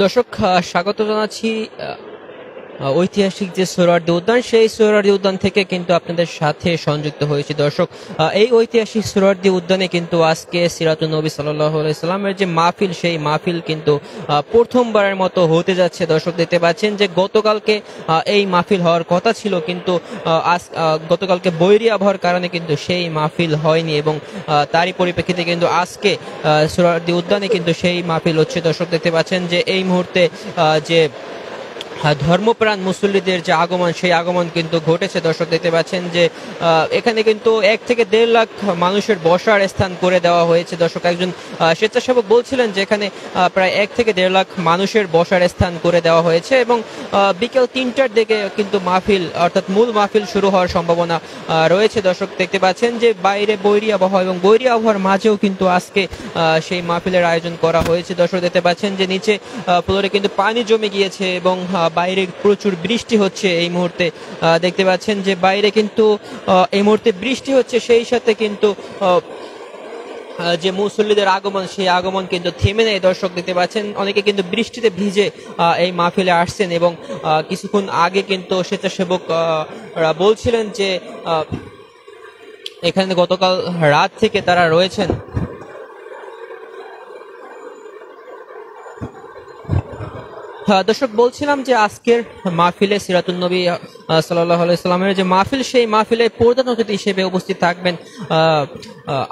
দর্শক, স্বাগত জানাচ্ছি ঐতিহাসিক যে সোহরাওয়ার্দী উদ্যান, সেই সোহরাওয়ার্দী উদ্যান থেকে কিন্তু আপনাদের সাথে সংযুক্ত হয়েছি। দর্শক, এই ঐতিহাসিক সোহরাওয়ার্দী উদ্যানে কিন্তু আজকে সিরাতুন নবী সাল্লাল্লাহু আলাইহি সাল্লামের যে মাহফিল, সেই মাহফিল কিন্তু প্রথমবারের মতো হতে যাচ্ছে। দর্শক, দেখতে পাচ্ছেন যে গতকালকে এই মাহফিল হওয়ার কথা ছিল, কিন্তু গতকালকে বৈরী আবহাওয়ার কারণে কিন্তু সেই মাহফিল হয়নি, এবং তারই পরিপ্রেক্ষিতে কিন্তু আজকে সোহরাওয়ার্দী উদ্যানে কিন্তু সেই মাহফিল হচ্ছে। দর্শক, দেখতে পাচ্ছেন যে এই মুহূর্তে যে ধর্মপ্রাণ মুসল্লিদের যে আগমন, সেই আগমন কিন্তু ঘটেছে। দর্শক, দেখতে পাচ্ছেন যে এখানে কিন্তু 1 থেকে 1.5 লাখ মানুষের বসার স্থান করে দেওয়া হয়েছে। দর্শক, একজন স্বেচ্ছাসেবক বলছিলেন যে এখানে প্রায় 1 থেকে 1.5 লাখ মানুষের বসার স্থান করে দেওয়া হয়েছে, এবং বিকেল 3টার দিকে কিন্তু মাহফিল, অর্থাৎ মূল মাহফিল শুরু হওয়ার সম্ভাবনা রয়েছে। দর্শক, দেখতে পাচ্ছেন যে বাইরে বৈরী আবহাওয়া, এবং বৈরী আবহাওয়ার মাঝেও কিন্তু আজকে সেই মাহফিলের আয়োজন করা হয়েছে। দর্শক, দেখতে পাচ্ছেন যে নিচে ফ্লোরে কিন্তু পানি জমে গিয়েছে, এবং বাইরে প্রচুর বৃষ্টি হচ্ছে এই মুহূর্তে। দেখতে পাচ্ছেন যে বাইরে কিন্তু এই মুহূর্তে বৃষ্টি হচ্ছে, সেই সাথে কিন্তু যে মুসল্লিদের আগমন, সেই আগমন কিন্তু থেমে নেই। দর্শক, দেখতে পাচ্ছেন অনেকে কিন্তু বৃষ্টিতে ভিজে এই মাহফিলে আসছেন, এবং কিছুক্ষণ আগে কিন্তু স্বেচ্ছাসেবক বলছিলেন যে এখানে গতকাল রাত থেকে তারা রয়েছেন। দর্শক, বলছিলাম যে আজকের মাহফিলে সিরাতুন নবী সাল্লাল্লাহু আলাইহি সাল্লামের যে মাহফিল, সেই মাহফিলে প্রধান অতিথি হিসেবে উপস্থিত থাকবেন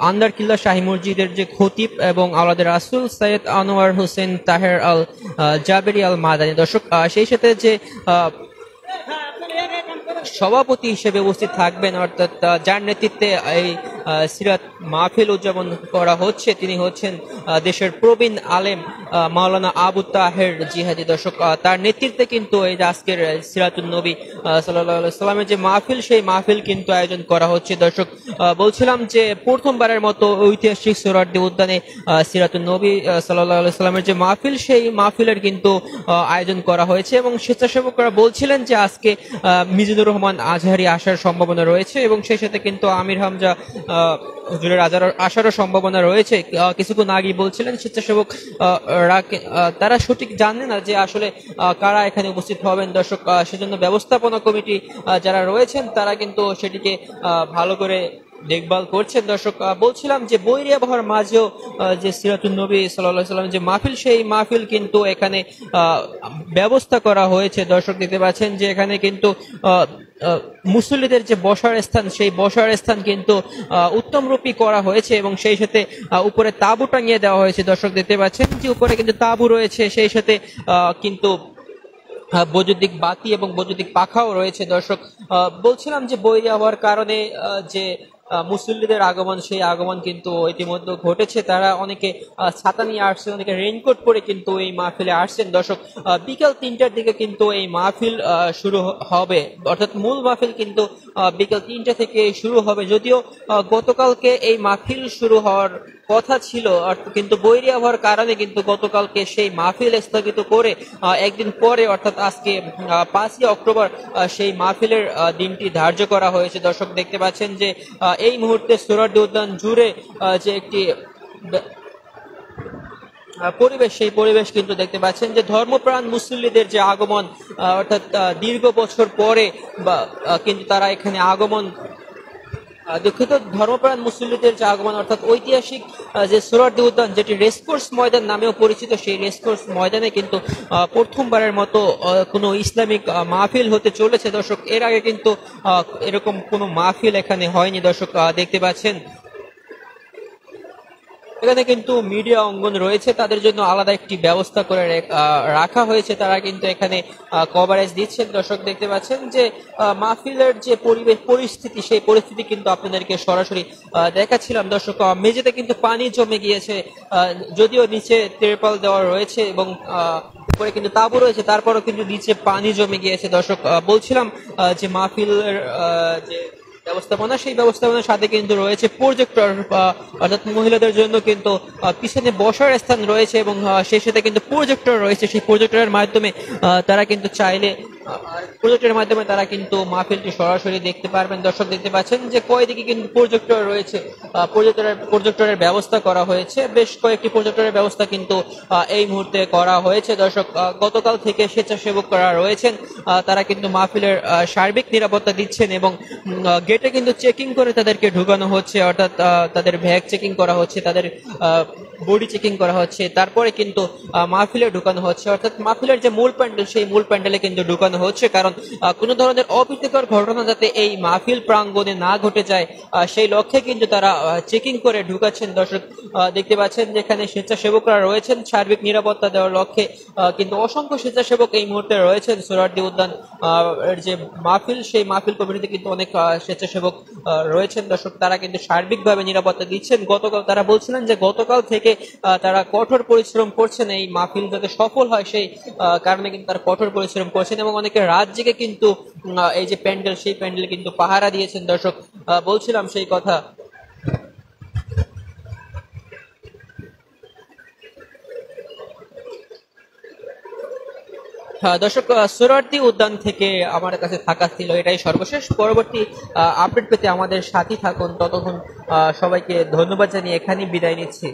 আন্দার কিল্লা শাহী মসজিদের যে খতিব এবং আওলাদের রাসূল সৈয়দ আনোয়ার হোসেন তাহের আল জাবেরি আল মাদানী। দর্শক, সেই সাথে যে সভাপতি হিসেবে উপস্থিত থাকবেন, অর্থাৎ যার নেতৃত্বে এই সিরাত মাহফিল উদযাপন করা হচ্ছে, তিনি হচ্ছেন দেশের প্রবীণ আলেম মাওলানা আবু তাহের জিহাদি। দর্শক, তার নেতৃত্বে কিন্তু এই যে আজকের সিরাতুন নবী সাল্লাল্লাহু আলাইহি সাল্লামের যে মাহফিল, সেই মাহফিল কিন্তু আয়োজন করা হচ্ছে। দর্শক, বলছিলাম যে প্রথমবারের মতো ঐতিহাসিক সোহরাওয়ার্দী উদ্যানে সিরাতুন নবী সাল্লাল্লাহু আলাইহি সাল্লামের যে মাহফিল, সেই মাহফিলের কিন্তু আয়োজন করা হয়েছে, এবং স্বেচ্ছাসেবকরা বলছিলেন যে আজকে মিজানুর রহমান আজহারি আসার সম্ভাবনা রয়েছে, এবং সেই সাথে কিন্তু আমির হামজা হুজুরের আসারও সম্ভাবনা রয়েছে। কিছুক্ষণ আগেই বলছিলেন স্বেচ্ছাসেবক তারা সঠিক জানে না যে আসলে কারা এখানে উপস্থিত হবেন। দর্শক, সেজন্য ব্যবস্থাপনা কমিটি যারা রয়েছেন, তারা কিন্তু সেটিকে ভালো করে দেখভাল করছেন। দর্শক, বলছিলাম যে বৈরী আবহাওয়ার মাঝেও যে সিরাতুন নবী সাল্লাল্লাহু আলাইহি সাল্লাম যে মাহফিল, সেই মাহফিল কিন্তু এখানে ব্যবস্থা করা হয়েছে। দর্শক, দেখতে পাচ্ছেন যে এখানে কিন্তু মুসল্লিদের যে বসার স্থান, সেই বসার স্থান কিন্তু উত্তম রূপী করা হয়েছে, এবং সেই সাথে উপরে তাঁবু টাঙিয়ে দেওয়া হয়েছে। দর্শক, দেখতে পাচ্ছেন যে উপরে কিন্তু তাঁবু রয়েছে, সেই সাথে কিন্তু বৈদ্যুতিক বাতি এবং বৈদ্যুতিক পাখাও রয়েছে। দর্শক, বলছিলাম যে বৈরী আবহাওয়ার কারণে যে মুসল্লিদের আগমন, সেই আগমন কিন্তু ইতিমধ্যে ঘটেছে। তারা অনেকে ছাতা নিয়ে আসছেন, অনেকে রেইনকোট পরে কিন্তু এই মাহফিলে আসছেন। দর্শক, বিকাল 3টার দিকে কিন্তু এই মাহফিল শুরু হবে, অর্থাৎ মূল মাহফিল কিন্তু বিকাল 3টা থেকে শুরু হবে। যদিও গতকালকে এই মাহফিল শুরু হওয়ার কথা ছিল, কিন্তু বৈরী আবহাওয়ার কারণে কিন্তু গতকালকে সেই মাহফিল স্থগিত করে একদিন পরে, অর্থাৎ আজকে 5ই অক্টোবর সেই মাহফিলের দিনটি ধার্য করা হয়েছে। দর্শক, দেখতে পাচ্ছেন যে এই মুহূর্তে সোহরাওয়ার্দী উদ্যান জুড়ে যে একটি পরিবেশ, সেই পরিবেশ কিন্তু দেখতে পাচ্ছেন যে ধর্মপ্রাণ মুসল্লিদের যে আগমন, অর্থাৎ দীর্ঘ বছর পরে কিন্তু তারা এখানে আগমন, দুঃখিত, ধর্মপ্রাণ মুসল্লিদের যে আগমন, অর্থাৎ ঐতিহাসিক যে সোহরাওয়ার্দী উদ্যান, যেটি রেসকোর্স ময়দান নামেও পরিচিত, সেই রেসকোর্স ময়দানে কিন্তু প্রথমবারের মতো কোনো ইসলামিক মাহফিল হতে চলেছে। দর্শক, এর আগে কিন্তু এরকম কোনো মাহফিল এখানে হয়নি। দর্শক, দেখতে পাচ্ছেন এখানে কিন্তু মিডিয়া অঙ্গন রয়েছে, তাদের জন্য আলাদা একটি ব্যবস্থা করে রাখা হয়েছে, তারা কিন্তু এখানে কভারেজ দিচ্ছেন। দর্শক, দেখতে পাচ্ছেন যে মাহফিলের যে পরিবেশ পরিস্থিতি, সেই পরিস্থিতি কিন্তু আপনাদেরকে সরাসরি দেখাচ্ছিলাম। দর্শক, মেঝেতে কিন্তু পানি জমে গিয়েছে, যদিও নিচে তিরপাল দেওয়া রয়েছে এবং উপরে কিন্তু তাঁবু রয়েছে, তারপরও কিন্তু নিচে পানি জমে গিয়েছে। দর্শক, বলছিলাম যে মাহফিলের যে ব্যবস্থাপনা, সেই ব্যবস্থাপনার সাথে কিন্তু রয়েছে প্রজেক্টর, অর্থাৎ মহিলাদের জন্য কিন্তু পিছনে বসার স্থান রয়েছে, এবং সেই সাথে কিন্তু প্রজেক্টর রয়েছে। সেই প্রজেক্টরের মাধ্যমে তারা কিন্তু চাইলে প্রজেক্টরের মাধ্যমে তারা কিন্তু মাহফিলটি সরাসরি দেখতে পারবেন। দর্শক দেখতে পাচ্ছেন যে কয়দিকে কিন্তু প্রজেক্টর রয়েছে, প্রজেক্টরের ব্যবস্থা করা হয়েছে, বেশ কয়েকটি প্রজেক্টরের ব্যবস্থা কিন্তু এই মুহূর্তে করা হয়েছে। দর্শক গতকাল থেকে স্বেচ্ছাসেবকরা রয়েছেন, তারা কিন্তু মাহফিলের সার্বিক নিরাপত্তা দিচ্ছেন এবং গেটে কিন্তু চেকিং করে তাদেরকে ঢুকানো হচ্ছে, অর্থাৎ তাদের ব্যাগ চেকিং করা হচ্ছে, তাদের বডি চেকিং করা হচ্ছে, তারপরে কিন্তু মাহফিলে ঢুকানো হচ্ছে, অর্থাৎ মাহফিলের যে মূল প্যান্ডেল সেই মূল প্যান্ডেলে কিন্তু ঢুকানো হচ্ছে, কারণ কোনো ধরনের অপ্রীতিকর ঘটনা যাতে এই মাহফিল প্রাঙ্গণে না ঘটে যায় সেই লক্ষ্যে কিন্তু তারা চেকিং করে ঢুকাচ্ছেন। দর্শক দেখতে পাচ্ছেন যেখানে স্বেচ্ছাসেবকরা রয়েছেন সার্বিক নিরাপত্তা দেওয়ার লক্ষ্যে, কিন্তু অসংখ্য স্বেচ্ছাসেবক এই মুহূর্তে রয়েছেন। সোহরাওয়ার্দী উদ্যান এর যে মাহফিল সেই মাহফিল কমিটিতে কিন্তু অনেক স্বেচ্ছাসেবক রয়েছেন। দর্শক তারা কিন্তু সার্বিকভাবে নিরাপত্তা দিচ্ছেন। গতকাল তারা বলছিলেন যে গতকাল থেকে তারা কঠোর পরিশ্রম করছেন এই মাহফিল যাতে সফল হয় সেই কারণে কিন্তু তারা কঠোর পরিশ্রম করছেন এবং অনেকে রাত জেগে কিন্তু এই যে প্যান্ডেল সেই প্যান্ডেল কিন্তু পাহারা দিয়েছেন। দর্শক বলছিলাম সেই কথা। হ্যাঁ দর্শক, সোহরাওয়ার্দী উদ্যান থেকে আমার কাছে থাকা ছিল এটাই সর্বশেষ। পরবর্তী আপডেট পেতে আমাদের সাথী থাকুন। ততক্ষণ সবাইকে ধন্যবাদ জানিয়ে এখানেই বিদায় নিচ্ছি।